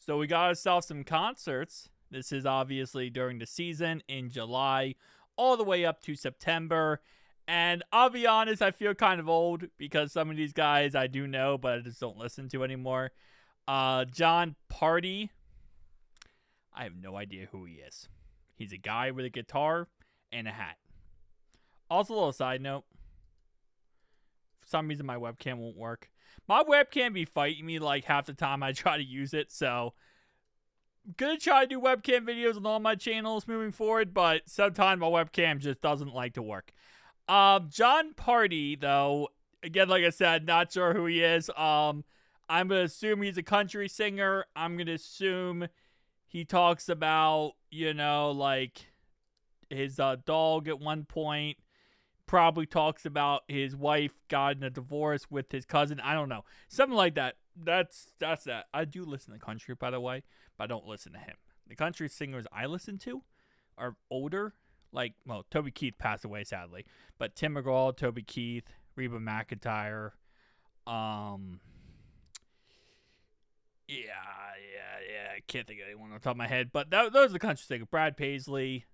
So we got ourselves some concerts. This is obviously during the season in July, all the way up to September. And I'll be honest, I feel kind of old because some of these guys I do know, but I just don't listen to anymore. Jon Pardi, I have no idea who he is. He's a guy with a guitar and a hat. Also, a little side note. For some reason, my webcam won't work. My webcam be fighting me like half the time I try to use it, so I'm gonna try to do webcam videos on all my channels moving forward, but sometimes my webcam just doesn't like to work. Jon Pardi, though, again, like I said, not sure who he is. I'm gonna assume he's a country singer. I'm gonna assume he talks about, like his dog at one point. Probably talks about his wife got in a divorce with his cousin. I don't know. Something like that. That's that. I do listen to country, by the way, but I don't listen to him. The country singers I listen to are older. Toby Keith passed away, sadly. But Tim McGraw, Toby Keith, Reba McEntire. I can't think of anyone on the top of my head. But those are the country singers. Brad Paisley.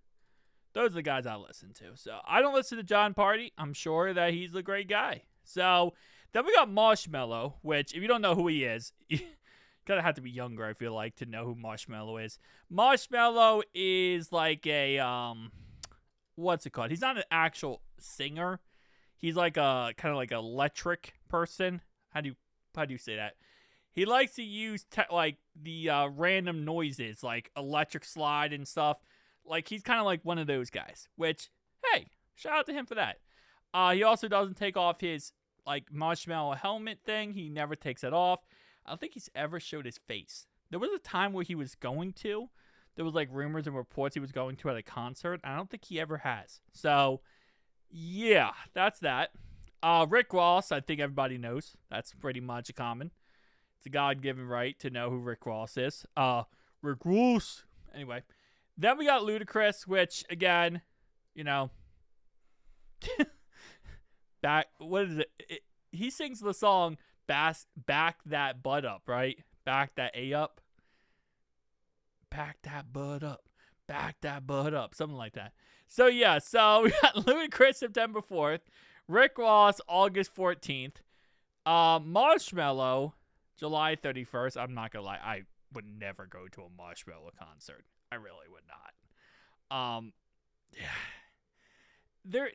Those are the guys I listen to. So I don't listen to Jon Pardi. I'm sure that he's a great guy. So then we got Marshmello, which if you don't know who he is, you gotta have to be younger, I feel like, to know who Marshmello is. Marshmello is like a what's it called? He's not an actual singer. He's like a kind of like an electric person. How do you say that? He likes to use the random noises, like electric slide and stuff. Like, he's kind of like one of those guys, which, hey, shout out to him for that. He also doesn't take off his, marshmallow helmet thing. He never takes it off. I don't think he's ever showed his face. There was a time where he was going to. There was, rumors and reports he was going to at a concert. I don't think he ever has. So, yeah, that's that. Rick Ross, I think everybody knows. That's pretty much a common. It's a God-given right to know who Rick Ross is. Rick Ross. Anyway. Then we got Ludacris, which, again, what is it? He sings the song, Back That Butt Up, right? Back that A up. Back that butt up. Back that butt up. Something like that. So, yeah. So, we got Ludacris September 4th. Rick Ross August 14th. Marshmello July 31st. I'm not going to lie. I would never go to a Marshmello concert. I really would not.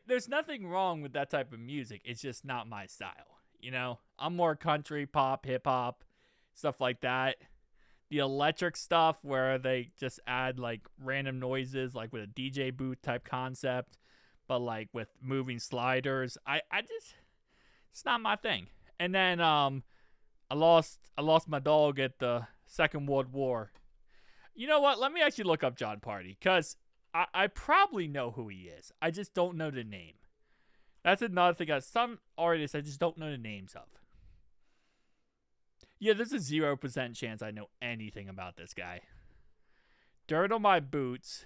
There's nothing wrong with that type of music. It's just not my style. I'm more country, pop, hip hop, stuff like that. The electric stuff where they just add random noises, like with a DJ booth type concept, but with moving sliders. It's not my thing. And then I lost my dog at the Second World War. You know what? Let me actually look up Jon Pardi, because I probably know who he is. I just don't know the name. That's another thing. Some artists I just don't know the names of. Yeah, there's a 0% chance I know anything about this guy. Dirt on My Boots.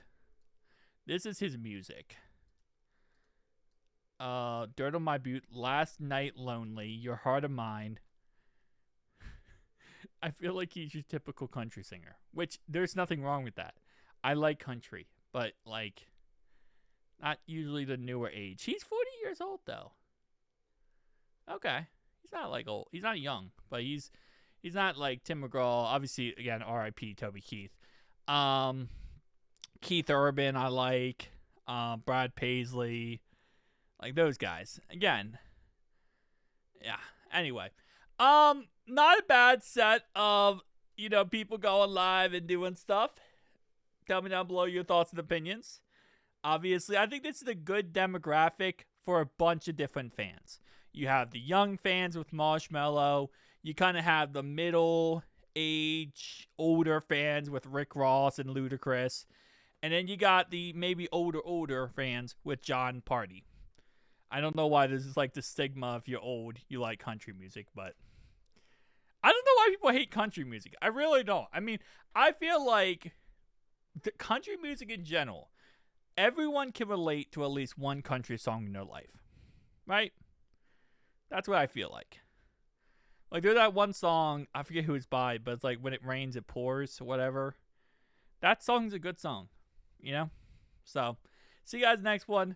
This is his music. Dirt on My Boot. Last Night Lonely. Your Heart of Mine. I feel like he's your typical country singer, which there's nothing wrong with that. I like country, but not usually the newer age. He's 40 years old though. Okay. He's not old. He's not young, but he's not like Tim McGraw. Obviously, again, R.I.P. Toby Keith. Keith Urban, I like. Brad Paisley. Like those guys. Again. Yeah. Anyway. Not a bad set of, people going live and doing stuff. Tell me down below your thoughts and opinions. Obviously, I think this is a good demographic for a bunch of different fans. You have the young fans with Marshmello. You kind of have the middle age, older fans with Rick Ross and Ludacris. And then you got the maybe older fans with Jon Pardi. I don't know why this is the stigma if you're old, you like country music, but I don't know why people hate country music. I really don't. I mean, I feel like the country music in general, everyone can relate to at least one country song in their life. Right? That's what I feel like. Like, there's that one song, I forget who it's by, but it's like, when it rains, it pours, or whatever. That song's a good song, you know? So, see you guys next one.